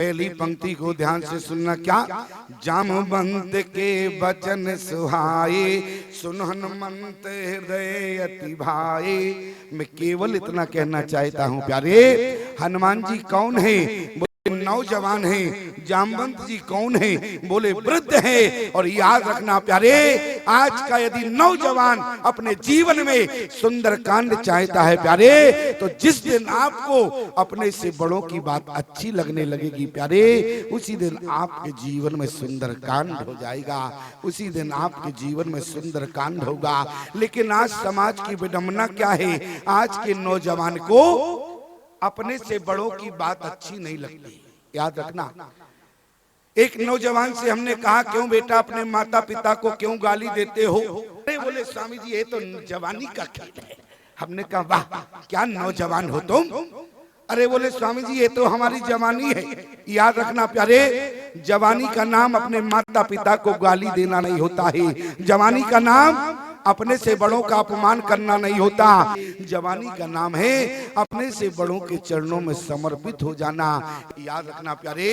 पहली पंक्ति को ध्यान से सुनना। क्या? जामवंत के वचन सुहाए, सुन हनुमंत हृदय अति भाए। मैं केवल इतना कहना चाहता हूँ प्यारे, हनुमान जी कौन है? नौजवान हैं। जामवंत जी कौन है? बोले वृद्ध है। और याद रखना प्यारे, आज का यदि नौजवान अपने जीवन में सुंदर कांड चाहता है प्यारे, तो जिस दिन आपको अपने से बड़ों की बात अच्छी लगने लगेगी प्यारे, उसी दिन आपके जीवन में सुंदर कांड हो जाएगा, उसी दिन आपके जीवन में सुंदर कांड होगा। लेकिन आज समाज की विडंबना क्या है? आज के नौजवान को अपने से बड़ों की बात अच्छी नहीं लगती। याद रखना, एक नौजवान से हमने कहा, क्यों बेटा अपने माता पिता को क्यों गाली देते हो? अरे बोले स्वामी जी ये तो जवानी का खेल है। हमने कहा वाह क्या नौजवान हो तुम। अरे बोले स्वामी जी ये तो हमारी जवानी है। याद रखना प्यारे, जवानी का नाम अपने माता पिता को गाली देना नहीं होता है। जवानी का नाम अपने से बड़ों का अपमान करना नहीं होता। जवानी का नाम है अपने से बड़ों के चरणों में समर्पित हो जाना। याद रखना प्यारे,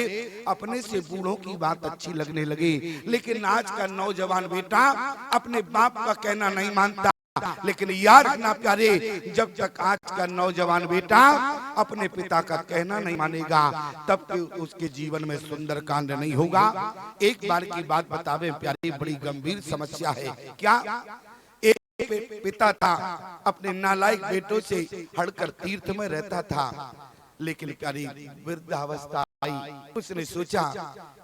अपने से बूढ़ों की बात अच्छी लगने लगी। लेकिन आज का नौजवान बेटा अपने बाप का कहना नहीं मानता। लेकिन याद रखना प्यारे, जब तक आज का नौजवान बेटा अपने पिता का कहना नहीं मानेगा, तब तक उसके जीवन में सुंदर कांड नहीं होगा। एक बार की बात बतावे प्यारे, बड़ी गंभीर समस्या है। क्या? एक पिता था, अपने नालायक बेटों से हड़कर तीर्थ में रहता था। लेकिन प्यारी वृद्धावस्था आई, उसने सोचा,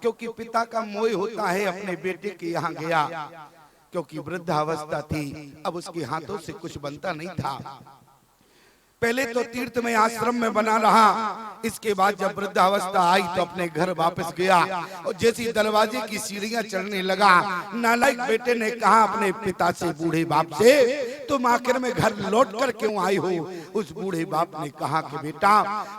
क्योंकि पिता का मोह होता है, अपने बेटे के यहाँ गया। क्योंकि वृद्धावस्था थी, अब उसके हाथों से कुछ बनता नहीं था। पहले तो तीर्थ में आश्रम में बना रहा, इसके बाद जब वृद्धावस्था आई तो अपने घर वापस गया। और जैसी दरवाजे की सीढ़ियां चढ़ने लगा, नालायक बेटे ने कहा अपने पिता से, बूढ़े बाप से, तुम आखिर में घर लौट कर क्यों आए हो? उस बूढ़े बाप ने कहा कि बेटा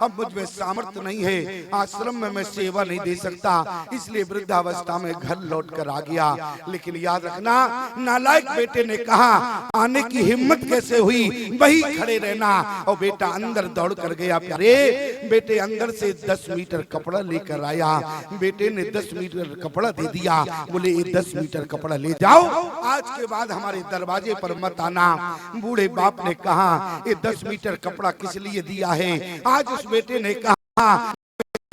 अब मुझ में सामर्थ्य नहीं है, आश्रम में मैं सेवा नहीं दे सकता, इसलिए वृद्धावस्था में घर लौट कर आ गया। लेकिन याद रखना, नालायक बेटे ने कहा आने की हिम्मत कैसे हुई, वही खड़े रहना। और बेटा अंदर दौड़ कर गया प्यारे। बेटे अंदर से 10 मीटर कपड़ा लेकर आया। बेटे ने 10 मीटर कपड़ा दे दिया, बोले ये 10 मीटर कपड़ा ले जाओ, आज के बाद हमारे दरवाजे पर मत आना। बूढ़े बाप ने कहा ये 10 मीटर कपड़ा किस लिए दिया है? आज उस बेटे ने कहा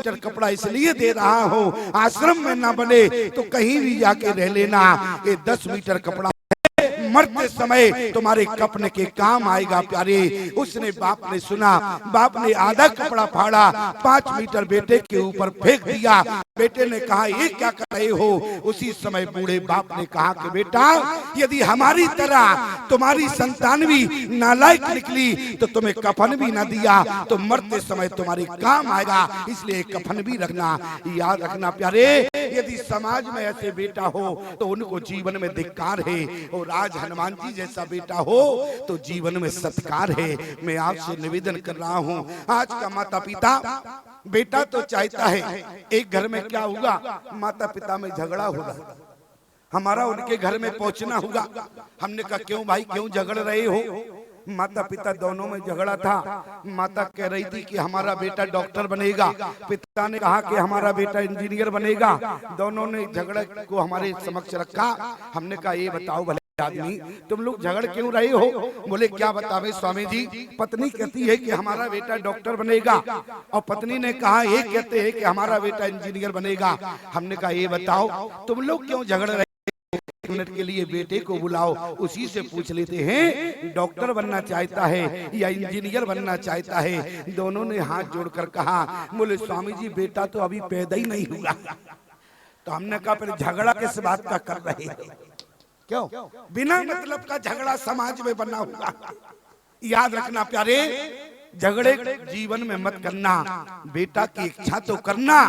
कपड़ा इसलिए दे रहा हूँ, आश्रम में ना बने तो कहीं भी जाके रह लेना, ये 10 मीटर कपड़ा मरते समय तुम्हारे कपने के काम आएगा प्यारे। उसने बाप ने सुना, बाप ने आधा कपड़ा फाड़ा, 5 मीटर बेटे के ऊपर फेंक दिया। बेटे ने कहा ये क्या कर रहे हो? उसी समय बूढ़े बाप ने कहा कि बेटा यदि हमारी तरह तुम्हारी संतान भी नालायक निकली तो तुम्हें कफन भी न दिया तो मरते समय तुम्हारे काम आएगा, इसलिए कफन भी रखना। याद रखना प्यारे, यदि समाज में ऐसे बेटा हो तो उनको जीवन में धिक्कार है, और आज हनुमान जी जैसा बेटा हो तो जीवन में सत्कार है। मैं आपसे निवेदन कर रहा हूँ, आज का माता पिता, बेटा तो चाहता है, एक घर में क्या होगा, माता पिता में झगड़ा होगा, हमारा उनके घर में पहुंचना होगा। हमने कहा क्यों भाई, क्यों झगड़ रहे हो? माता पिता दोनों में झगड़ा था। माता कह रही थी कि हमारा बेटा डॉक्टर बनेगा, पिता ने कहा कि हमारा बेटा इंजीनियर बनेगा। दोनों ने झगड़ा को हमारे समक्ष रखा। हमने कहा ये बताओ भले आदमी, तुम लोग झगड़ क्यों रहे हो? बोले क्या बतावे स्वामी जी, पत्नी कहती है कि हमारा बेटा डॉक्टर बनेगा, और पत्नी ने कहा ये कहते हैं कि हमारा बेटा इंजीनियर बनेगा। हमने कहा ये बताओ तुम लोग क्यों झगड़ रहे? मिनट के लिए बेटे को बुलाओ, उसी से पूछ लेते हैं डॉक्टर बनना चाहता है या इंजीनियर बनना चाहता है। दोनों ने हाथ जोड़कर कहा, बोले स्वामी जी बेटा तो अभी पैदा ही नहीं हुआ। तो हमने कहा फिर झगड़ा किस बात का कर रहे हैं? क्यों बिना मतलब का झगड़ा समाज में बना हुआ? याद रखना प्यारे, झगड़े जीवन में मत करना, बेटा की इच्छा तो करना,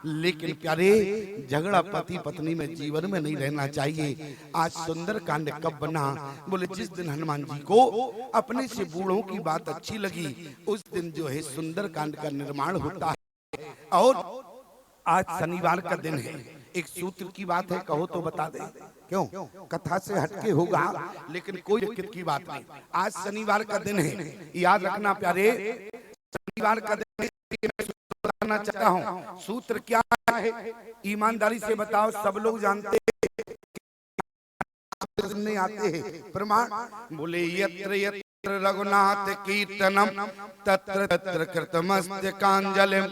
लेकिन प्यारे झगड़ा पति पत्नी में जीवन में नहीं रहना चाहिए। आज सुंदर कांड कब बना? बोले जिस दिन हनुमान जी को अपने से बूढ़ों की बात अच्छी लगी, उस दिन जो है सुंदर कांड का निर्माण होता है। और आज शनिवार का दिन है, एक सूत्र की बात है, कहो तो बता दे। क्यों? कथा से हटके होगा लेकिन कोई दिक्कत की बात नहीं। आज शनिवार का दिन है, याद रखना प्यारे, शनिवार का दिन बताना चाहता हूँ सूत्र क्या है, ईमानदारी से बताओ। सब लोग जानते सुनने आते हैं प्रमाण। बोले यत्र यत्र रघुनाथ कीर्तनम तत्र तत्र कृतमस्तकांजलिम।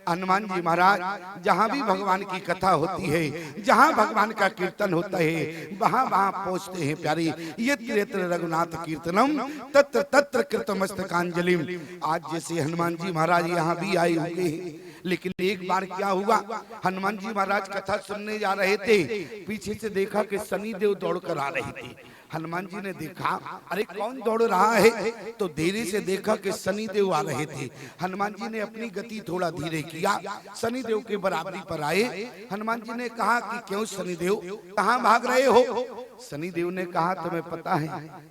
हनुमान जी महाराज जहाँ भी भगवान की कथा होती है, जहाँ भगवान का कीर्तन होता है, वहाँ वहाँ पहुँचते हैं प्यारे। यत्र यत्र रघुनाथ कीर्तनम तत्र तत्र कृतमस्तकांजलिम। आज जैसे हनुमान जी महाराज यहाँ भी आए हुए हैं, लेकिन एक बार क्या हुआ, हनुमान जी महाराज कथा सुनने जा रहे थे, पीछे से देखा कि शनि देव दौड़ कर आ रहे थे। हनुमान जी ने देखा अरे कौन दौड़ रहा है, तो देरी से देखा कि शनि देव आ रहे थे। हनुमान जी ने अपनी गति थोड़ा धीरे किया, शनि देव के बराबरी पर आए। हनुमान जी ने कहा कि क्यों शनि देव कहाँ भाग रहे हो? शनि देव ने कहा तुम्हें पता है?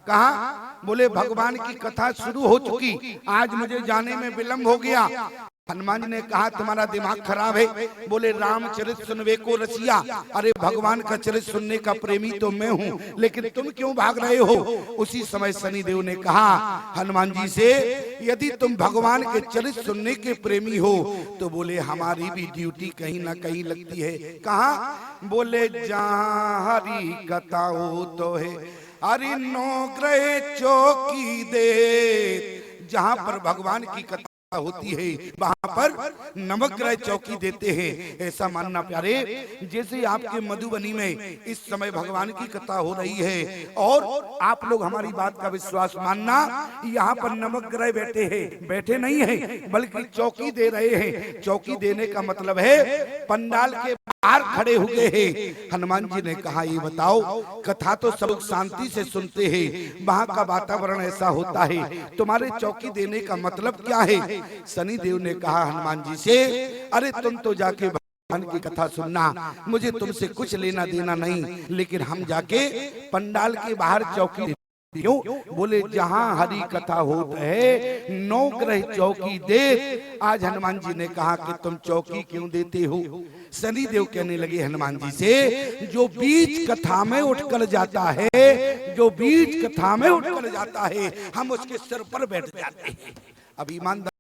कहा? बोले भगवान की कथा शुरू हो चुकी, आज मुझे जाने में विलंब हो गया। हनुमान जी ने कहा तुम्हारा दिमाग खराब है? बोले रामचरित सुनवे को रसिया, अरे भगवान का चरित सुनने का प्रेमी तो मैं हूँ, लेकिन तुम क्यों भाग रहे हो? उसी समय शनि देव ने कहा हनुमान जी से, यदि तुम भगवान के चरित सुनने के प्रेमी हो तो बोले हमारी भी ड्यूटी कहीं ना कहीं लगती है। कहा? बोले जहाँ हरी कथा हो तो है हरि नौग्रह चौकी दे। जहाँ पर भगवान की कथा होती है वहां पर नवग्रह चौकी देते हैं, ऐसा मानना प्यारे। जैसे आपके मधुबनी में इस समय भगवान की कथा हो रही है और आप लोग हमारी बात का विश्वास मानना, यहाँ पर नवग्रह बैठे हैं, बैठे नहीं हैं बल्कि चौकी दे रहे हैं। चौकी देने का मतलब है पंडाल के बाहर खड़े हुए हैं। हनुमान जी ने कहा ये बताओ, कथा तो सब लोग शांति से सुनते हैं, वहाँ का वातावरण ऐसा होता है, तुम्हारे चौकी देने का मतलब क्या है? शनि देव ने कहा हनुमान जी से, अरे तुम तो जाके भगवान की कथा सुनना, मुझे तुमसे कुछ लेना देना नहीं, लेकिन हम जाके पंडाल के बाहर चौकी। क्यों? बोले जहाँ हरी कथा होती है नौग्रह चौकी दे। आज हनुमान जी ने कहा कि तुम चौकी क्यों देते हो? शनि देव कहने लगे हनुमान जी से, जो बीच कथा में उठकर जाता है, जो बीच कथा में उठकर जाता है, हम उसके सिर पर बैठ जाते हैं। अब ईमानदार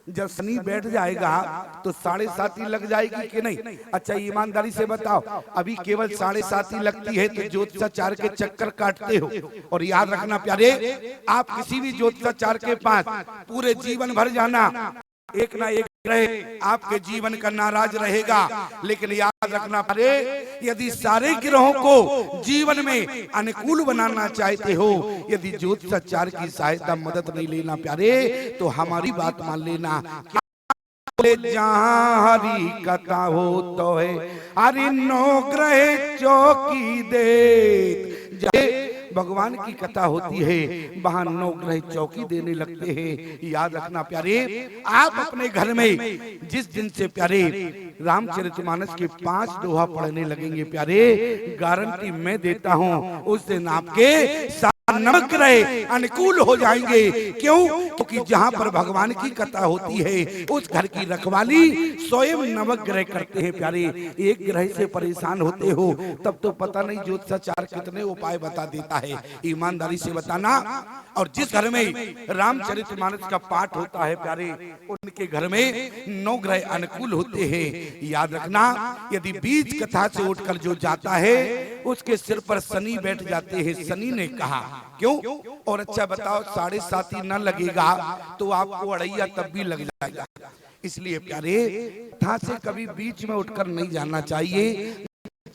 जब शनि बैठ जाएगा तो 7.5 लग जाएगी कि नहीं? अच्छा ईमानदारी से बताओ, अभी केवल 7.5 लगती है तो ज्योतिषाचार्य के चक्कर काटते हो। और याद रखना प्यारे, आप किसी भी ज्योतिषाचार्य के पास पूरे जीवन भर जाना, एक ना एक ग्रह आपके जीवन का नाराज रहेगा। लेकिन याद रखना प्यारे, यदि सारे ग्रहों को जीवन में अनुकूल बनाना चाहते हो, यदि ज्योतिषाचार्य की सहायता मदद नहीं लेना प्यारे, तो हमारी बात मान लेना। जहाँ हरी कथा हो तो है हरि नौग्रह चौकी दे। भगवान की कथा होती है वहाँ नौग्रह चौकी देने लगते हैं। याद रखना प्यारे, आप अपने घर में जिस दिन से प्यारे रामचरितमानस के 5 दोहा पढ़ने लगेंगे प्यारे, गारंटी मैं देता हूँ उस दिन आपके नवग्रह अनुकूल हो जाएंगे। क्यों? क्योंकि जहाँ पर भगवान की कथा होती है उस घर की रखवाली स्वयं नवग्रह करते हैं प्यारे। एक ग्रह से परेशान होते हो तब तो पता नहीं ज्योतिषाचार्य कितने उपाय बता देता है, ईमानदारी से बताना। और जिस घर में रामचरितमानस का पाठ होता है प्यारे, उनके घर में 9 ग्रह अनुकूल होते हैं। याद रखना, यदि बीच कथा से उठकर जो जाता है उसके सिर पर शनि बैठ जाते हैं। शनि ने कहा क्यों? और अच्छा बताओ, 7.5 न लगेगा तो आपको अड़ैया तब भी लग जाएगा। इसलिए प्यारे कथा से कभी बीच में उठकर नहीं जाना चाहिए।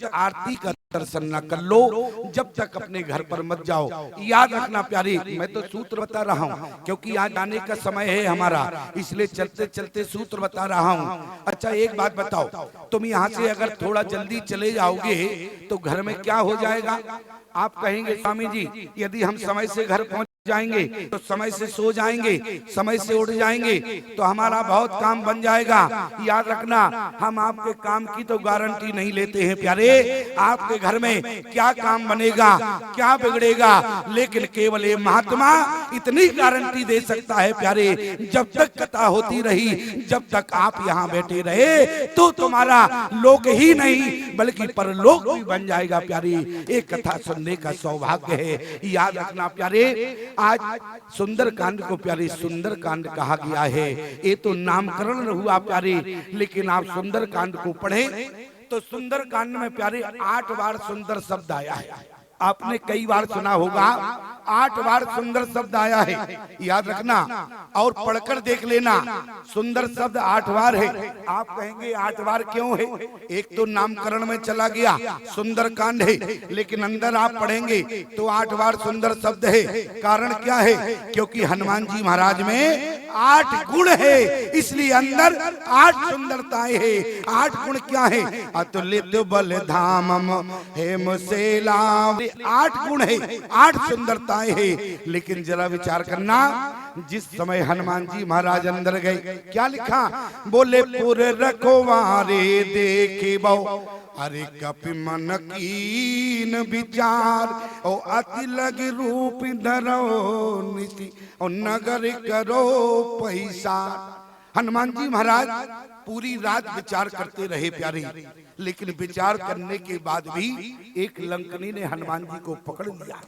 आरती का दर्शन न कर लो जब तक अपने घर पर मत जाओ। याद रखना प्यारे, मैं तो सूत्र बता रहा हूँ क्योंकि आज आने का समय है हमारा, इसलिए चलते चलते सूत्र बता रहा हूँ। अच्छा एक बात बताओ, तुम यहाँ से अगर थोड़ा जल्दी चले जाओगे तो घर में क्या हो जाएगा? आप कहेंगे स्वामी जी यदि हम समय से घर पहुँच जाएंगे तो समय से सो जाएंगे, समय से उठ जाएंगे तो हमारा बहुत काम बन जाएगा। याद रखना, हम आपके काम की तो गारंटी नहीं लेते हैं प्यारे। आपके घर में क्या काम बनेगा, क्या बिगड़ेगा, लेकिन केवल ये महात्मा इतनी गारंटी दे सकता है प्यारे, जब तक कथा होती रही, जब तक आप यहाँ बैठे रहे तो तुम्हारा लोक ही नहीं बल्कि परलोक भी बन जाएगा प्यारे। एक कथा सुनने का सौभाग्य है। याद रखना प्यारे, आज सुंदर कांड को प्यारे सुंदर कांड कहा गया है। ये तो नामकरण हुआ प्यारे, लेकिन आप सुंदर कांड को पढ़ें तो सुंदर कांड में प्यारे 8 बार सुंदर शब्द आया है। आपने कई बार सुना होगा, 8 बार सुंदर शब्द आया है, याद रखना और पढ़कर देख लेना। सुंदर शब्द 8 बार है। आप कहेंगे 8 बार क्यों है? एक तो नामकरण में चला गया, सुंदर कांड है, लेकिन अंदर आप पढ़ेंगे तो 8 बार सुंदर शब्द है। कारण क्या है? क्योंकि हनुमान जी महाराज में 8 गुण है, इसलिए अंदर 8 सुंदरताएं है। 8 गुण क्या है? अतुलित बल धामम हेम सेला, 8 गुण है, 8 सुंदरताएं है। लेकिन जरा विचार करना, जिस समय हनुमान जी महाराज अंदर गए, क्या लिखा? बोले पुर रखवारे देखे बहु, अरे कपि मन कीन विचार, ओ अति लग रूप धरो नीति, और नगर करो पैसा। हनुमान जी महाराज पूरी रात विचार करते रहे प्यारे, लेकिन विचार करने के बाद भी एक लंकनी ने हनुमान जी को पकड़ लिया।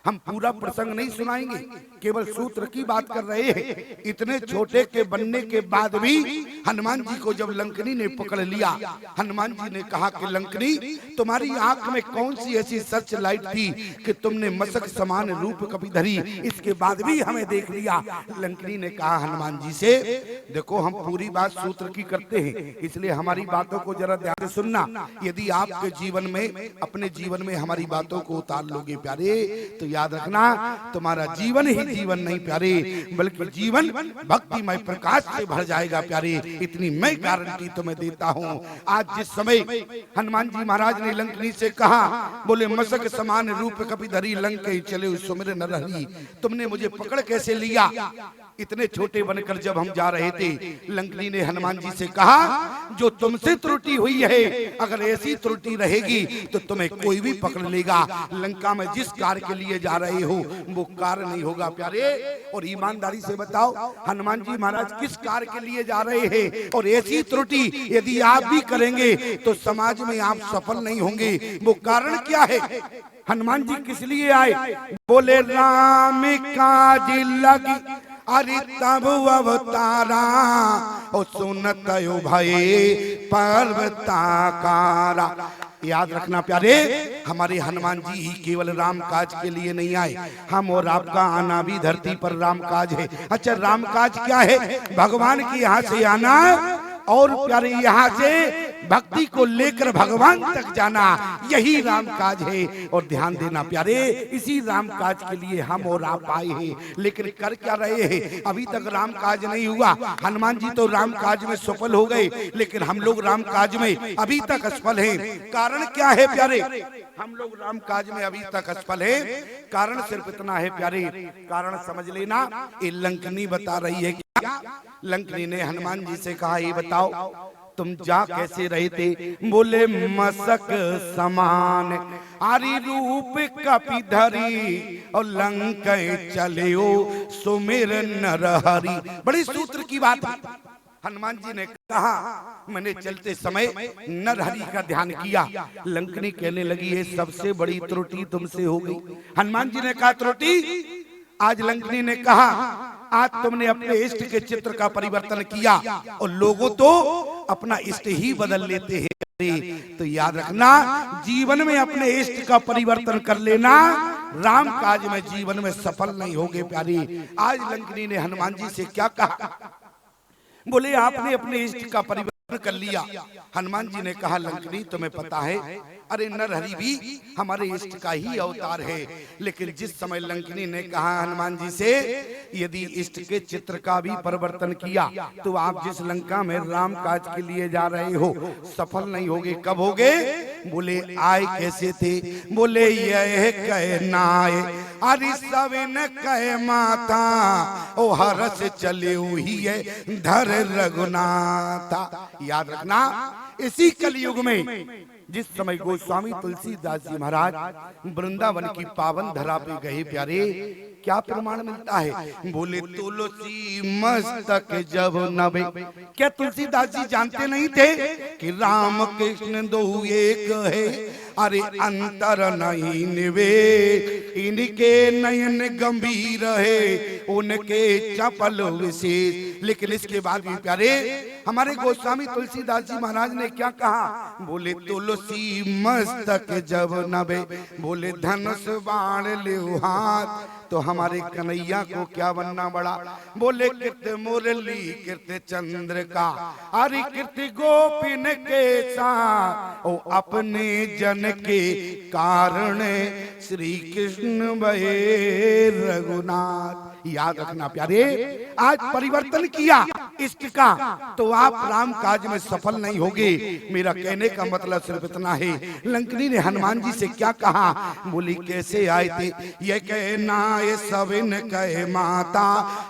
हम पूरा प्रसंग नहीं सुनाएंगे, केवल सूत्र की बात कर रहे हैं। इतने छोटे के बनने के बाद भी हनुमान जी को जब लंकनी ने पकड़ लिया, हनुमान जी ने कहा कि लंकनी, तुम्हारी आंख में कौन सी ऐसी सर्च लाइट थी कि तुमने मशक समान रूप कभी धरी, इसके बाद भी हमें देख लिया। लंकनी ने कहा हनुमान जी से, देखो हम पूरी बात सूत्र की करते हैं, इसलिए हमारी बातों को जरा ध्यान से सुनना। यदि आपके जीवन में, अपने जीवन में हमारी बातों को उतार लोगे प्यारे, तो याद रखना तुम्हारा जीवन ही जीवन नहीं प्यारे, बल्कि जीवन भक्तिमय प्रकाश से भर जाएगा प्यारे। इतनी मैं गारंटी तुम्हें देता हूँ। आज जिस समय हनुमान जी महाराज ने लंकनी से कहा, बोले मशक समान रूप कपि धरी, लंक चले सुमिर नरहरि, तुमने मुझे पकड़ कैसे लिया? इतने छोटे बनकर जब हम जा रहे थे, लंकनी ने हनुमान जी से कहा, जो तुमसे त्रुटि हुई है, अगर ऐसी त्रुटि रहेगी तो तुम्हें कोई भी पकड़ लेगा। लंका में जिस कार्य के लिए जा रहे हो वो कार्य नहीं होगा प्यारे। और ईमानदारी से बताओ, हनुमान जी महाराज किस कार्य के लिए जा रहे हैं? और ऐसी त्रुटि यदि आप भी करेंगे तो समाज में आप सफल नहीं होंगे। वो कारण क्या है? हनुमान जी किस लिए आए? बोले राम काज लगी, अरे तब अवतारा, और सुनत भये पर्वताकारा। याद रखना प्यारे, हमारे हनुमान जी ही केवल राम काज के लिए नहीं आए, हम और आपका आना भी धरती पर राम काज है। अच्छा, राम काज क्या है? भगवान के यहाँ से आना, और प्यारे यहाँ से भक्ति को लेकर भगवान तक जाना, यही राम काज है। और ध्यान देना प्यारे, इसी राम काज के लिए हम और आप आए हैं। लेकिन कर क्या रहे हैं? अभी तक राम काज नहीं हुआ। हनुमान जी तो राम काज में सफल हो गए, लेकिन हम लोग राम काज में अभी तक असफल हैं। कारण क्या है प्यारे? हम लोग राम काज में अभी तक असफल हैं। कारण सिर्फ इतना है प्यारे, कारण समझ लेना। ये लंकनी बता रही है। क्या लंकनी ने हनुमान जी से कहा, ये बताओ तुम जा कैसे रहे थे? बोले मशक समान आरी रूप कपि धरी, और लंक चले सुमिर नरहरि। बड़ी सूत्र की बात है। हनुमान जी ने कहा, मैंने चलते समय नरहरि का ध्यान किया। लंकनी कहने लगी, ये सबसे बड़ी त्रुटि तुमसे हो गई। हनुमान जी ने कहा, त्रुटि? आज लंकनी ने कहा, आज तुमने अपने इष्ट के चित्र का परिवर्तन किया, और लोगों तो अपना इष्ट ही बदल लेते हैं। तो याद रखना, जीवन में अपने इष्ट का परिवर्तन कर लेना, राम काज में जीवन में सफल नहीं होगे प्यारी। आज लंकनी ने हनुमान जी से क्या कहा? बोले आपने अपने इष्ट का परिवर्तन कर लिया। हनुमान जी ने कहा, लंकनी तुम्हें पता है, अरे नरहरि भी हमारे इष्ट का ही अवतार है। लेकिन जिस समय लंकनी ने कहा हनुमान जी से, यदि इष्ट के चित्र का भी परिवर्तन किया तो आप जिस लंका में राम काज के लिए जा रहे हो सफल नहीं होगे। कब होगे? बोले आए कैसे थे? बोले यह कह नाय, अरे सविन कह माता, ओ हरस चले हुई है धर रघुनाथा। याद रखना, इसी कलयुग में जिस समय गोस्वामी तुलसीदास जी महाराज वृंदावन की पावन धरा पे गए प्यारे, क्या प्रमाण मिलता है? बोले तुलसी मस्तक जब नवे। क्या तुलसीदास जी जानते नहीं थे कि राम कृष्ण दो एक है? अरे अंतर नहीं निवे, इनके नयन गंभीर है, उनके चपल विशेष। लेकिन इसके बाद भी प्यारे हमारे गोस्वामी तुलसीदास जी महाराज ने क्या कहा? बोले तुलसी मस्तक जब नभे, बोले धनुष बाण लियो हाथ, तो हमारे कन्हैया को क्या बनना बड़ा? बोले कृत मुरली कृत चंद्र का, अरे कृत गोपिन के साथ, ओ अपने जन के कारण श्री कृष्ण भये रघुनाथ। याद रखना प्यारे, आज परिवर्तन किया इष्ट का तो आप राम काज में सफल नहीं होगे। मेरा कहने का मतलब सिर्फ इतना है, लंकनी ने हनुमान जी से क्या कहा? बोली कैसे आए थे? ये कहना ये सविन कहे माता,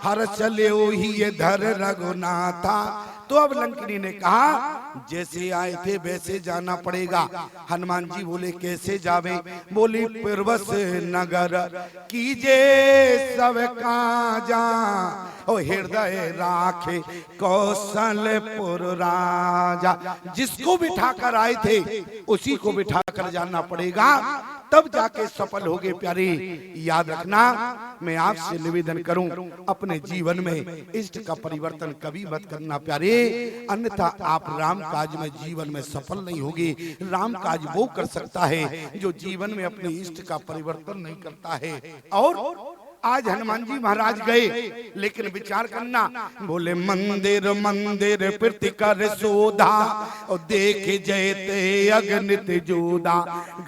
हर चले ही ये धर रघुनाथा। तो अब लंकनी ने कहा जैसे आए थे वैसे जाना पड़ेगा। हनुमान जी बोले कैसे जावे? बोली पूर्वस नगर कीजे सब काजा, ओ हृदय राखे कौशलपुर राजा। जिसको बिठाकर आए थे उसी को बिठाकर जाना पड़ेगा, तब जाके सफल होगे प्यारे। याद रखना, मैं आपसे निवेदन करूं अपने जीवन में इष्ट का परिवर्तन कभी मत करना प्यारे, अन्यथा आप राम काज में जीवन में सफल नहीं होगे। राम काज वो कर सकता है जो जीवन में अपने इष्ट का परिवर्तन नहीं करता है। और आज हनुमान जी महाराज गए, लेकिन विचार करना, बोले मंदिर मंदिर प्रति कर सोधा, और देख जयते अगणित जोधा,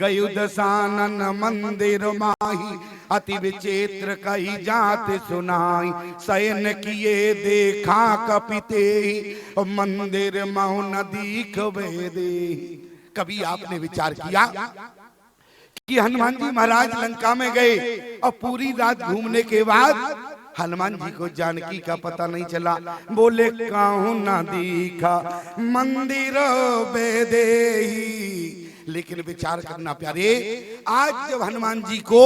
गयु दशानन मंदिर माही, अति विचित्र कही जात सुनाई, शयन किए देखा कपिते, मंदिर महु न दीख वेदे। कभी आपने विचार किया कि हनुमान जी महाराज लंका में गए और पूरी रात घूमने के बाद हनुमान जी को जानकी का पता नहीं चला? बोले काहू ना दीखा मंदिर बेदेही। लेकिन विचार करना प्यारे, आज जब हनुमान जी को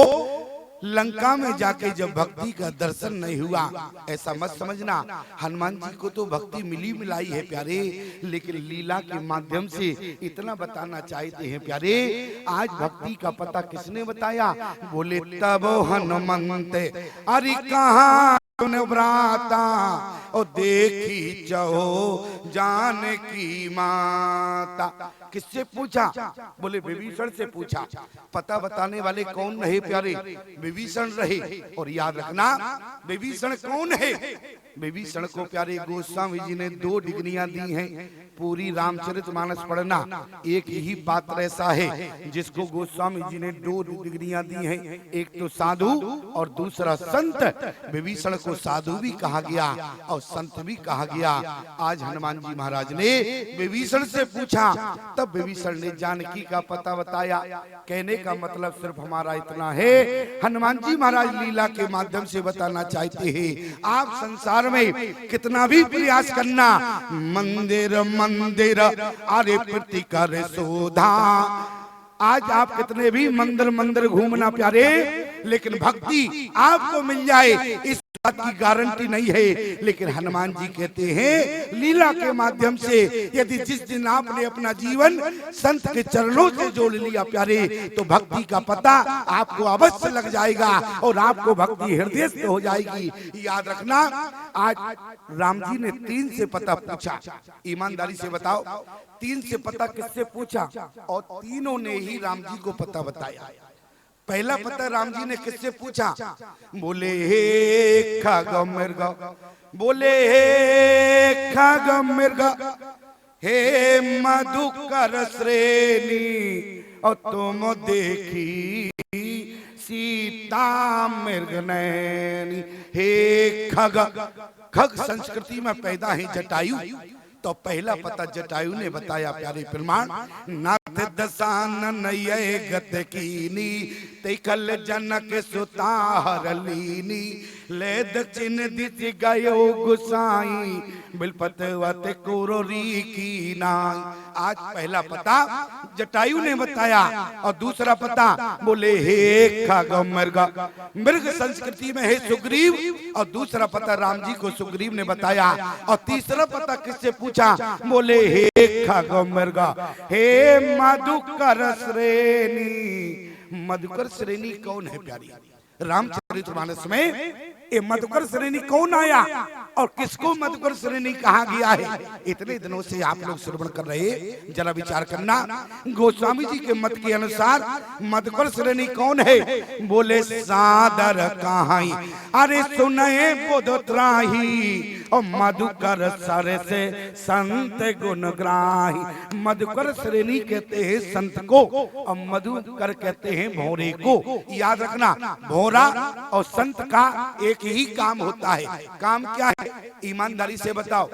लंका में जाके जब भक्ति का दर्शन नहीं हुआ, ऐसा मत समझना, हनुमान जी को तो भक्ति मिली मिलाई है प्यारे, लेकिन लीला के माध्यम से इतना बताना चाहते हैं प्यारे, आज भक्ति का पता किसने बताया? बोले तब हनुमंत अरे कहाँ व्राता, और देखी चहो जानकी माता। किससे पूछा? बोले विभीषण से पूछा। पता बताने वाले कौन रहे प्यारे? विभीषण रहे। और याद रखना, विभीषण कौन है? विभीषण को प्यारे गोस्वामी जी ने 2 डिग्रियां दी हैं। पूरी रामचरितमानस पढ़ना, एक ही पात्र ऐसा है जिसको गोस्वामी जी ने 2 डिग्रियां दी हैं, एक तो साधु और दूसरा संत। विभीषण को साधु भी कहा गया और संत भी कहा गया। आज हनुमान जी महाराज ने विभीषण से पूछा, तब विभीषण ने जानकी का पता बताया। कहने का मतलब सिर्फ हमारा इतना है, हनुमान जी महाराज लीला के माध्यम से बताना चाहते हैं, आप संसार में कितना भी प्रयास करना, मंदिर मंदिर अरे प्रति कर शोधा। आज आप कितने भी मंदिर मंदिर घूमना प्यारे, लेकिन भक्ति आपको मिल जाए इस बात की गारंटी नहीं है। लेकिन हनुमान जी कहते हैं लीला के माध्यम से यदि जिस दिन आपने अपना जीवन संत के चरणों से जोड़ लिया प्यारे, तो भक्ति का पता आपको अवश्य लग जाएगा और आपको भक्ति हृदयस्थ हो जाएगी। याद रखना, आज राम जी ने 3 से पता पूछा। ईमानदारी से बताओ, 3 से पता किससे पूछा? और तीनों ने ही राम जी को पता बताया। पहला पता राम जी ने किससे पूछा? बोले हे खग मृग, बोले हे खग मृग, हे मधुकर श्रेणी, और तुम देखी सीता मृग नैनी। हे खग, खग संस्कृति में पैदा है जटायु, तो पहला पता जटायु ने बताया प्यारे प्रमाण। नाथ दशानन ये गत कीनी, ते कल जनक सुता हर लीनी, ले दक्षिण दिश गयो गुसाई बिलपतवत कुरोरी की नाई। आज पहला पता जटायु ने बताया और दूसरा पता बोले हे खग मृग, मृग संस्कृति में है सुग्रीव, और दूसरा पता राम जी को सुग्रीव ने बताया। और तीसरा पता किससे पूछा, बोले हे खग मृग, हे मधुकर श्रेणी। मधुकर श्रेणी कौन है प्यारी? रामचरितमानस में ये मधुकर श्रेणी कौन आया और किसको मधुकर श्रेणी कहा गया है? इतने दिनों से आप लोग श्रवण कर रहे, जरा विचार करना। गोस्वामी जी के मत के अनुसार मधुकर श्रेणी कौन है? बोले सादर कहाई, अरे सुने बुधत्राही, और मधुकर सर से संत गुणग्राही। मधुकर श्रेणी कहते हैं संत को, और मधुकर कहते हैं भौरे को। याद रखना, भौरा और संत का एक ही काम होता है। काम क्या है? ईमानदारी से बताओ।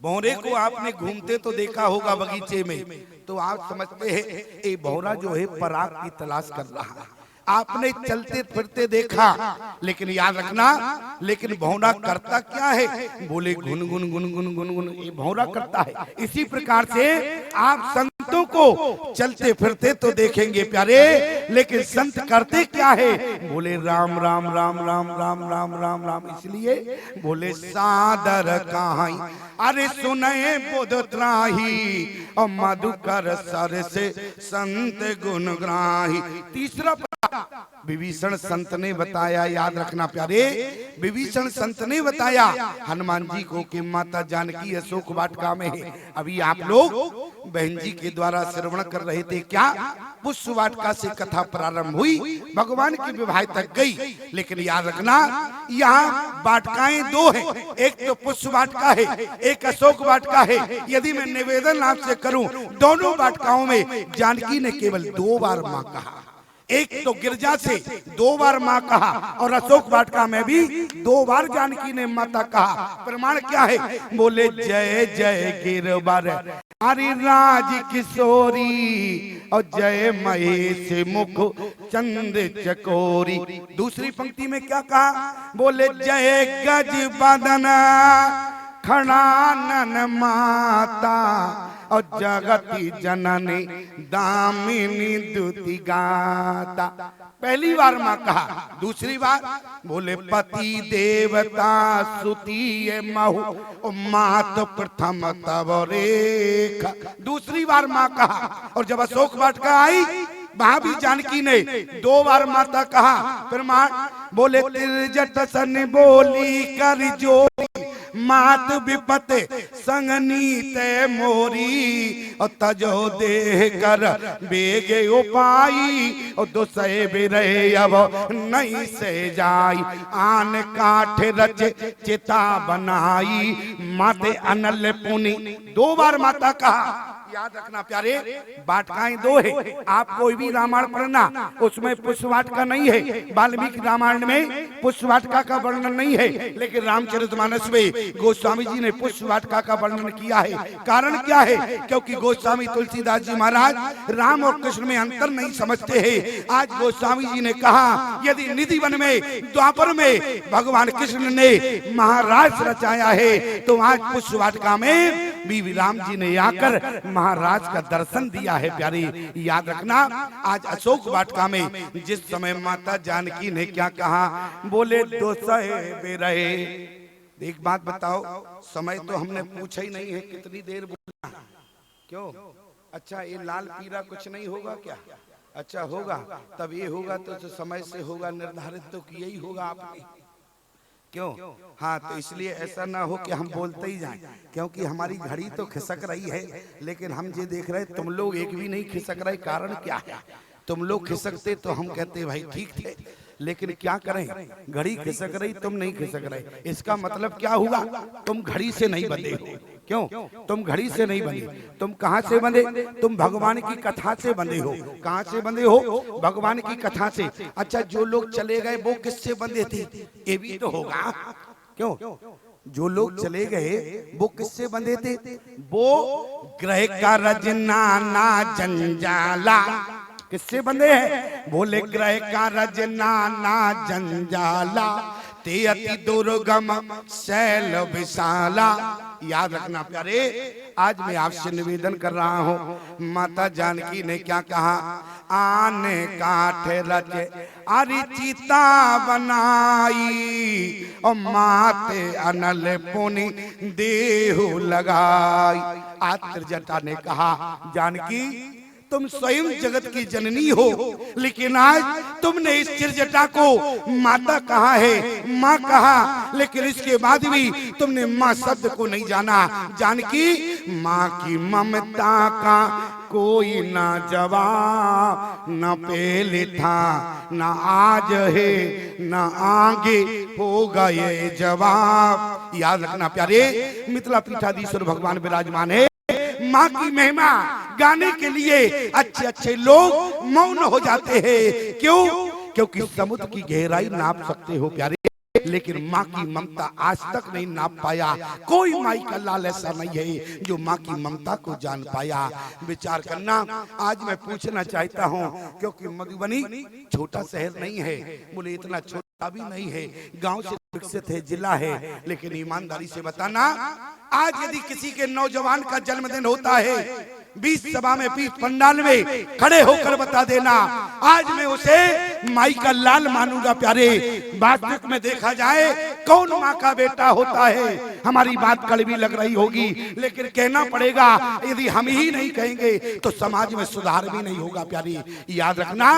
भौरे को आपने घूमते तो देखा होगा बगीचे में, तो आप समझते हैं ये भौरा जो है पराग की तलाश कर रहा है। आपने चलते फिरते देखा, लेकिन याद रखना, लेकिन भौरा करता क्या है? बोले गुन गुन गुन गुन गुन गुन, ये भौरा करता है। इसी प्रकार से आप संतों को चलते फिरते तो देखेंगे प्यारे, लेकिन संत करते क्या है? बोले राम राम राम राम राम राम राम राम। इसलिए बोले सादर कहाई, अरे सुने बुधत्राही, और मधुकर सर से संत गुणग्राही। तीसरा विभीषण संत ने बताया, याद रखना प्यारे, विभीषण संत ने बताया हनुमान जी को कि माता जानकी अशोक वाटिका में है। अभी आप लोग बहन जी के द्वारा श्रवण कर रहे थे, क्या पुष्प वाटिका से कथा प्रारंभ हुई, भगवान की विवाह तक गई। लेकिन याद रखना, यहाँ वाटिकाएं दो हैं, एक तो पुष्प वाटिका है, एक अशोक वाटिका है। यदि मैं निवेदन आपसे करूं, दोनों वाटिकाओं में जानकी ने केवल 2 बार मां कहा। एक तो गिरजा से 2 बार माँ कहा, और अशोक वाटिका में भी 2 बार जानकी ने माता कहा। प्रमाण क्या है? बोले जय जय गिरवर हरि राज किशोरी, और जय महेश मुख चंद चकोरी। दूसरी पंक्ति में क्या कहा? बोले जय गज बदन खड़ानन माता, और जगति जननी दामिनी दुति गाता। पहली बार माँ कहा, दूसरी बार बोले पति देवता सुतीय महु, और मात प्रथम तव रेखा। दूसरी बार माँ कहा। और जब अशोक वाटिका आई, वहां भी जानकी ने 2 बार माता कहा। प्रमाण बोले तिरजट सन बोली कर जोरी, मात विपत संगनी ते मोरी, और तजो देह कर बेगे उपाई, और दुसय बिरहे अब नहीं से जाई, आन काठ रच चिता बनाई, माते अनल पुनि। 2 बार माता कहा। याद रखना प्यारे, वाटिकाएं 2 है। आप कोई भी रामायण पढ़ना, उसमें पुष्प वाटिका नहीं है। वाल्मीकि रामायण में पुष्प वाटिका का वर्णन नहीं है, लेकिन रामचरितमानस में गोस्वामी जी ने पुष्प वाटिका का वर्णन किया है। कारण क्या है? क्योंकि गोस्वामी तुलसीदास जी महाराज राम और कृष्ण में अंतर नहीं समझते हैं। आज गोस्वामी जी ने कहा, यदि निधि वन में द्वापर में भगवान कृष्ण ने महाराज रचाया है, तो आज पुष्प वाटिका में भी राम जी ने आकर महाराज का दर्शन दिया है। प्यारी याद रखना, आज अशोक वाटिका में जिस समय माता जानकी ने क्या कहा, बोले दोसहे बेरहे। एक बात बताओ, समय तो हमने पूछा ही नहीं है, कितनी देर बोलना? क्यों? अच्छा, ये लाल पीला कुछ नहीं होगा क्या? अच्छा होगा, तब ये होगा तो समय से होगा निर्धारित, तो किया ही होगा आपने। क्यों? हाँ, तो इसलिए ऐसा ना हो कि हम बोलते ही जाएं, क्योंकि हमारी घड़ी तो खिसक रही है, लेकिन हम ये देख रहे तुम लोग एक भी नहीं खिसक रहे। कारण क्या है? तुम लोग खिसकते तो हम कहते भाई ठीक थे, लेकिन क्या करें, घड़ी खिसक रही, तुम नहीं खिसक रहे। इसका मतलब क्या हुआ? तुम घड़ी से नहीं बंधे हो। क्यों? तुम घड़ी से नहीं बंधे। तुम कहां से बंधे? तुम भगवान की कथा से बंधे हो। कहां से बंधे हो? भगवान की कथा से। अच्छा, जो लोग चले गए वो किससे बंधे थे? ये भी तो होगा। क्यों? जो लोग चले गए वो किससे बंधे थे? वो ग्रह का रजना ना जंजाला। किससे बंधे हैं? बोले ग्रह का रजना ना जंजाला, ते अति दुर्गम शैल विशाला। याद रखना प्यारे, आज मैं आपसे निवेदन कर रहा हूँ, माता जानकी ने क्या कहा? आने काठ रचे अरिचिता बनाई, और माते अनल पुनि देहु लगाई। आज त्रिजटा ने कहा, जानकी तुम स्वयं जगत की जननी हो, लेकिन आज तुमने इस त्रिजटा को माता कहा है, माँ कहा, लेकिन इसके बाद भी तुमने माँ शब्द को नहीं जाना। जानकी, माँ की ममता का कोई ना जवाब, न पहले था न आज है न आगे होगा ये जवाब। याद रखना प्यारे, मिथिला पीठाधीश्वर भगवान विराजमान है। माँ की महिमा गाने के लिए अच्छे अच्छे लोग मौन हो जाते हैं। क्यों? क्योंकि समुद्र की गहराई नाप सकते हो प्यारे, लेकिन माँ की ममता आज तक नहीं नाप पाया। कोई माई का लाल ऐसा नहीं है जो माँ की ममता को जान पाया। विचार करना। आज मैं पूछना चाहता हूँ, क्योंकि मधुबनी छोटा शहर नहीं है, बोले इतना छोटा भी नहीं है, गांव से विकसित है, जिला है, लेकिन ईमानदारी से बताना, आज यदि किसी के नौजवान का जन्मदिन होता है, 20 सभा में 20 पंडाल में खड़े होकर बता देना, आज मैं उसे माई का लाल मानूंगा प्यारे। वास्तविक में देखा जाए कौन माँ का बेटा होता है? हमारी बात कड़वी लग रही होगी, लेकिन कहना पड़ेगा, यदि हम ही नहीं कहेंगे तो समाज में सुधार भी नहीं होगा प्यारी। याद रखना,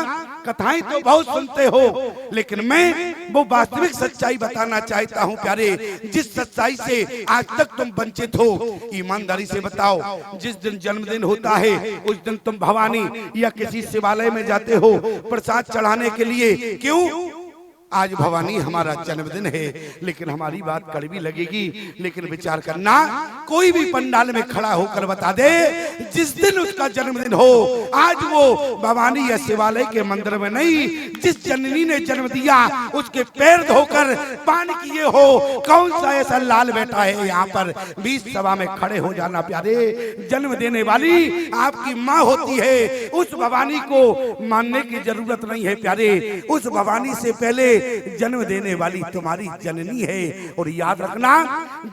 कथाएं तो बहुत सुनते हो, लेकिन मैं वो वास्तविक सच्चाई बताना चाहता हूँ प्यारे, जिस सच्चाई से आज तक तुम वंचित हो। ईमानदारी से बताओ, जिस दिन जन्मदिन होता है उस दिन तुम भवानी या किसी शिवालय में जाते हो प्रसाद चढ़ाने के लिए। क्यों? आज भवानी हमारा जन्मदिन है, लेकिन हमारी बात कड़वी लगेगी, लेकिन विचार करना, कोई भी पंडाल में खड़ा होकर बता दे जिस दिन उसका जन्मदिन हो, आज वो भवानी या शिवालय के मंदिर में नहीं, जिस जननी ने जन्म दिया उसके पैर धोकर पान किए हो। कौन सा ऐसा लाल बेटा है यहाँ पर? 20 सभा में खड़े हो जाना प्यारे। जन्म देने वाली आपकी माँ होती है, उस भवानी को मानने की जरूरत नहीं है प्यारे। उस भवानी से पहले जन्म देने वाली तुम्हारी जननी है। और याद रखना,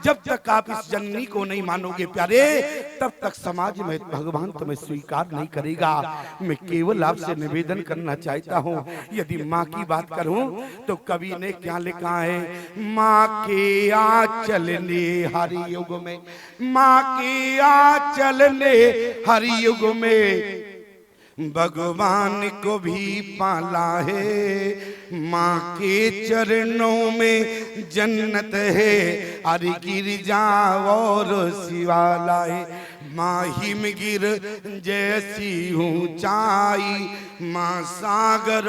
जब तक आप इस जननी को नहीं मानोगे प्यारे, तब तक समाज में भगवान तुम्हें स्वीकार नहीं करेगा। मैं केवल आपसे निवेदन करना चाहता हूँ, यदि माँ की बात करूँ तो कवि ने क्या लिखा है? माँ के आंचल ने हर युग में, माँ के आंचल ने हर युग में भगवान को भी पाला है। माँ के चरणों में जन्नत है, अरे गिरजा और शिवाला है। माँ हिमगिर जैसी ऊंचाई, माँ सागर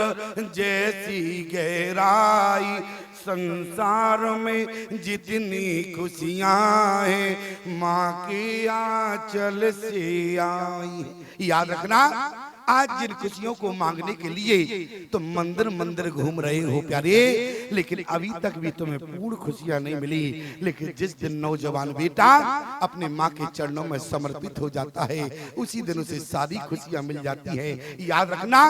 जैसी गहराई, संसार में जितनी खुशियाँ हैं माँ के आंचल से आई। याद रखना, आज जिन खुशियों को मांगने के लिए तुम मंदिर मंदिर घूम रहे हो प्यारे, लेकिन अभी तक भी तुम्हें पूर्ण खुशियां नहीं मिली। लेकिन जिस दिन नौजवान बेटा अपने माँ के चरणों में समर्पित हो जाता है, उसी दिन उसे सारी खुशियां मिल जाती है। याद रखना,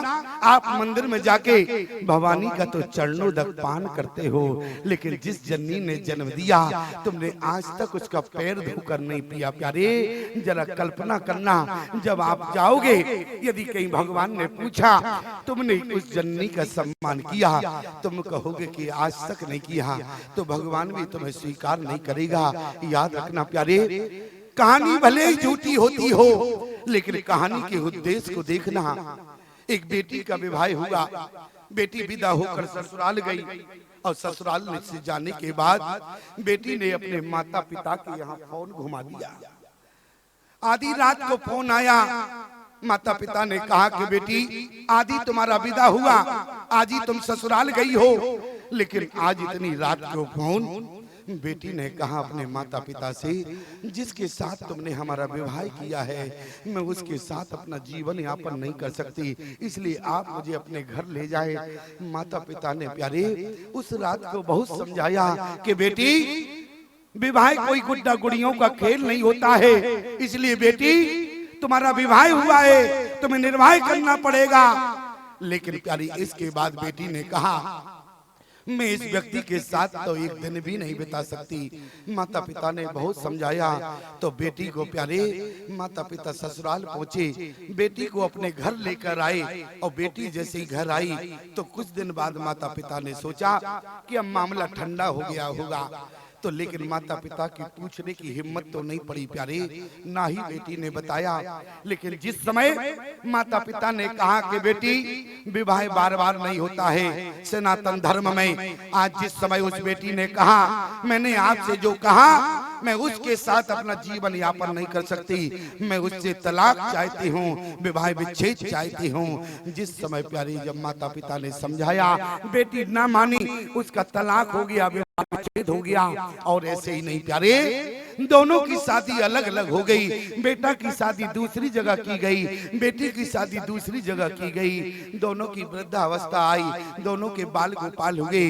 आप मंदिर में जाके भवानी का तो चरणों तक पान करते हो, लेकिन जिस जननी ने जन्म दिया तुमने आज तक उसका पैर धोकर नहीं पिया प्यारे। जरा कल्पना करना, जब आप जाओगे, यदि कहीं भगवान ने पूछा तुमने उस जननी का सम्मान किया, तुम कहोगे कि आज तक नहीं किया, तो भगवान भी तुम्हें स्वीकार नहीं करेगा। याद रखना प्यारे, कहानी भले ही झूठी होती हो, लेकिन कहानी के उद्देश्य को देखना। एक बेटी का विवाह हुआ, बेटी विदा होकर ससुराल गई, और ससुराल से जाने के बाद बेटी ने अपने माता पिता के यहाँ फोन घुमा दिया। आधी रात को फोन आया, माता पिता ने कहा कि बेटी आदि तुम्हारा विदा हुआ, आज ही तुम ससुराल गई हो, लेकिन आज इतनी रात को फोन। बेटी ने कहा अपने माता पिता से, जिसके साथ तुमने हमारा विवाह किया है, मैं उसके साथ अपना जीवन यापन नहीं कर सकती, इसलिए आप मुझे अपने घर ले जाए। माता पिता ने प्यारे उस रात को बहुत समझाया कि बेटी विवाह कोई गुड्डा गुड़ियों का खेल नहीं होता है, इसलिए बेटी तुम्हारा विवाह हुआ है तुम्हें निर्वाह करना पड़ेगा। लेकिन प्यारी इसके बाद बेटी ने कहा मैं इस व्यक्ति के साथ तो एक दिन भी नहीं बिता सकती। माता पिता ने बहुत समझाया तो बेटी को प्यारे माता पिता ससुराल पहुंचे, बेटी को अपने घर लेकर आए और बेटी जैसे ही घर आई तो कुछ दिन बाद माता पिता ने सोचा कि अब मामला ठंडा हो गया होगा, तो लेकिन माता पिता की पूछने की हिम्मत तो नहीं पड़ी प्यारे, ना ही बेटी ने बताया। लेकिन जिस समय माता पिता ने कहा कि बेटी विवाह बार बार नहीं होता है सनातन धर्म में, आज जिस समय उस बेटी ने कहा मैंने आपसे जो कहा मैं उसके साथ अपना जीवन यापन नहीं कर सकती, मैं उससे तलाक चाहती हूँ, विवाह विच्छेद चाहती हूँ। जिस समय प्यारी जब माता पिता ने समझाया बेटी ना मानी, उसका तलाक हो गया, विच्छेद हो गया। और ऐसे ही नहीं प्यारे दोनों की शादी अलग अलग हो गई, बेटा की शादी दूसरी जगह की गई, बेटी की शादी दूसरी जगह की गई। दोनों की वृद्धावस्था आई, दोनों के बाल गोपाल हुए।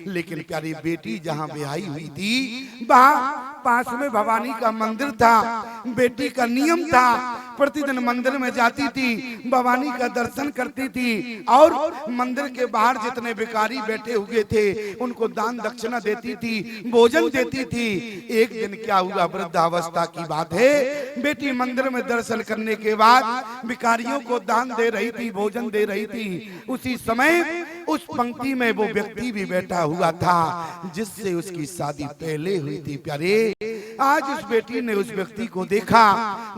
लेकिन प्यारी बेटी जहाँ ब्याही हुई थी वहाँ पास में भवानी का मंदिर था। बेटी का नियम था प्रतिदिन मंदिर में जाती थी, भवानी का दर्शन करती थी और मंदिर के बाहर जितने भिखारी बैठे हुए थे उनको दान दक्षिणा देती थी, भोजन देती थी। एक दिन क्या हुआ, वृद्धावस्था की बात है, बेटी मंदिर में दर्शन करने के बाद भिखारियों को दान दे रही थी, भोजन दे रही थी। उसी समय उस पंक्ति में वो व्यक्ति भी बैठा हुआ था जिससे उसकी शादी पहले हुई थी। प्यारे आज उस बेटी ने उस व्यक्ति को देखा,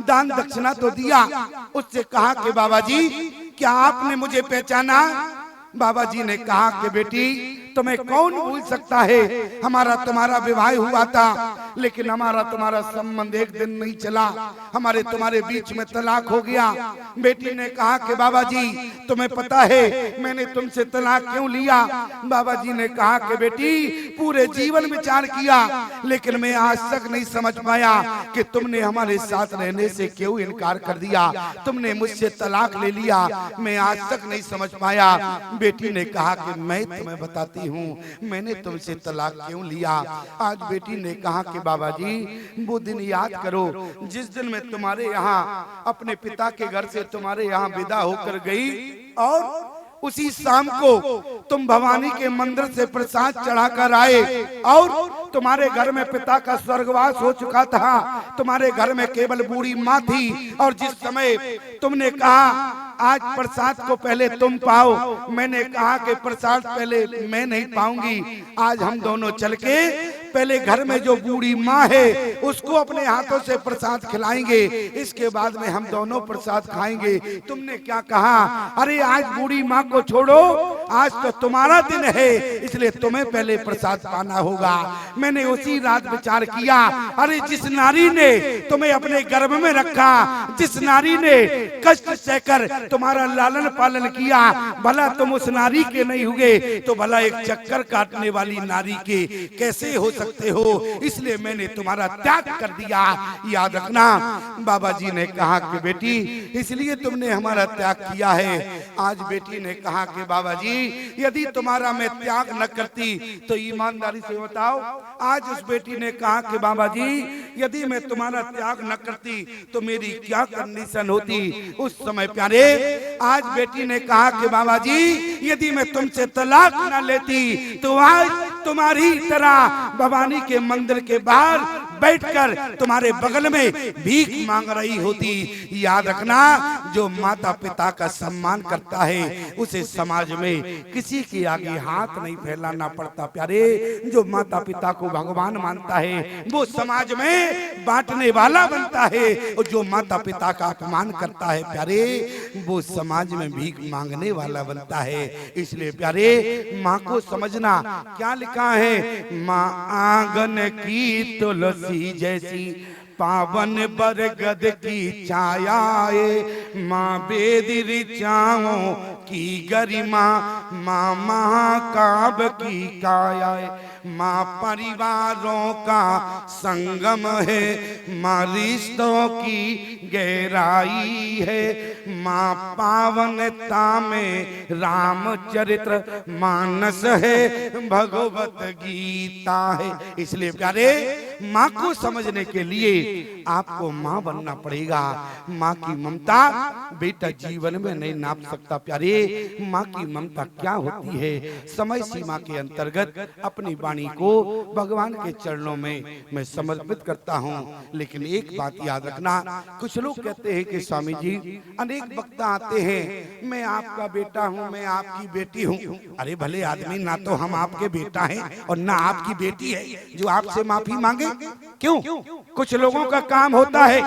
दान दक्षिणा तो दिया, उससे कहा कि बाबा जी क्या आपने मुझे पहचाना? बाबा जी ने कहा कि बेटी तुम्हें कौन भूल सकता है, हमारा तुम्हारा विवाह हुआ था लेकिन हमारा तुम्हारा संबंध एक दिन नहीं चला, हमारे तुम्हारे बीच में तलाक हो गया। बेटी ने कहा कि बाबा जी तुम्हें पता है मैंने तुमसे तलाक क्यों लिया? बाबा जी ने कहा कि बेटी पूरे जीवन विचार किया लेकिन मैं आज तक नहीं समझ पाया कि तुमने हमारे साथ रहने से क्यों इनकार कर दिया, तुमने मुझसे तलाक ले लिया, मैं आज तक नहीं समझ पाया। बेटी ने कहा कि मैं तुम्हें बताती हूँ मैंने तुमसे तलाक क्यों लिया। आज बेटी ने कहा कि बाबा जी वो दिन याद करो जिस दिन मैं तुम्हारे यहाँ अपने पिता के घर से तुम्हारे यहाँ विदा होकर गई और उसी शाम को तुम भवानी के मंदिर से प्रसाद चढ़ाकर आए और तुम्हारे घर में पिता का स्वर्गवास हो चुका था, तुम्हारे घर में केवल बूढ़ी माँ थी। और जिस समय तुमने कहा आज प्रसाद को पहले तुम पाओ, मैंने कहा कि प्रसाद पहले मैं नहीं पाऊंगी, आज हम दोनों चल के पहले घर में जो बूढ़ी माँ है उसको अपने हाथों से प्रसाद खिलाएंगे, इसके बाद में हम दोनों प्रसाद खाएंगे। तुमने क्या कहा? अरे आज बूढ़ी माँ को छोड़ो, आज तो तुम्हारा दिन है इसलिए तुम्हें पहले प्रसाद पाना होगा। मैंने उसी रात विचार किया, अरे जिस नारी ने तुम्हें अपने गर्भ में रखा, जिस नारी ने कष्ट सहकर तुम्हारा लालन पालन किया, भला तुम उस नारी के नहीं हुए तो भला एक चक्कर काटने वाली नारी के कैसे हो सकते हो? इसलिए मैंने तुम्हारा त्याग कर दिया, याद रखना। बाबा जी ने कहा कि बेटी इसलिए तुमने हमारा त्याग किया है। आज बेटी ने कहा कि बाबा जी यदि तुम्हारा मैं त्याग न करती तो ईमानदारी से बताओ। आज उस बेटी ने कहा कि बाबा जी यदि मैं तुम्हारा त्याग न करती तो मेरी क्या कंडीशन होती? उस समय प्यारे आज बेटी ने कहा कि बाबा जी यदि मैं तुमसे तलाक न लेती तो आज तुम्हारी तरह भवानी के मंदिर के बाहर बैठकर तुम्हारे बगल में भीख मांग रही होती। याद रखना जो माता पिता का सम्मान करता है उसे समाज में किसी के आगे हाथ नहीं फैलाना पड़ता। प्यारे जो माता पिता को भगवान मानता है वो समाज में बांटने वाला बनता है, और जो माता पिता का अपमान करता है प्यारे वो समाज में भीख मांगने वाला बनता है। इसलिए प्यारे माँ को समझना, क्या लिखा है, माँ आंगन की तुलसी जैसी पावन बरगद की छाया है, माँ वेद ऋचाओं की गरिमा, माँ महाकाव्य की काया है, माँ परिवारों का संगम है, माँ रिश्तों की गहराई है, माँ पावनता में रामचरित्र मानस है, भगवत गीता है। इसलिए प्यारे माँ को समझने के लिए आपको माँ बनना पड़ेगा। माँ की ममता बेटा जीवन में नहीं नाप सकता प्यारे। माँ की ममता क्या होती है, समय सीमा के अंतर्गत अपनी वाणी को भगवान के चरणों में मैं समर्पित करता हूँ। लेकिन एक बात याद रखना, कुछ लोग कहते हैं कि स्वामी जी, अनेक वक्ता आते हैं, मैं आपका बेटा हूँ, मैं आपकी बेटी हूँ। अरे भले आदमी, ना तो हम आपके बेटा हैं और ना आपकी बेटी है जो आपसे माफी मांगे। क्यों? कुछ लोगों का काम होता है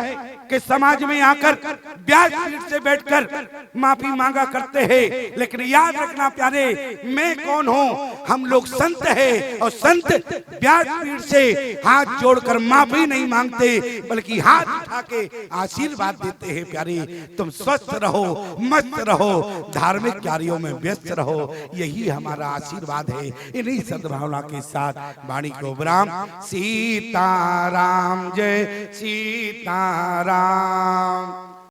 कि समाज में आकर व्यासपीठ से बैठकर माफी मांगा करते हैं। लेकिन याद रखना प्यारे, मैं कौन हूँ? हम लोग संत हैं और संत व्यासपीठ से हाथ जोड़कर माफी नहीं मांगते, बल्कि हाथ उठा के आशीर्वाद देते हैं। प्यारे, तुम स्वस्थ रहो, मस्त रहो, धार्मिक कार्यों में व्यस्त रहो, यही हमारा आशीर्वाद है। इन्हीं सद्भावना के साथ वाणी को विराम। सीताराम, जय सीताराम।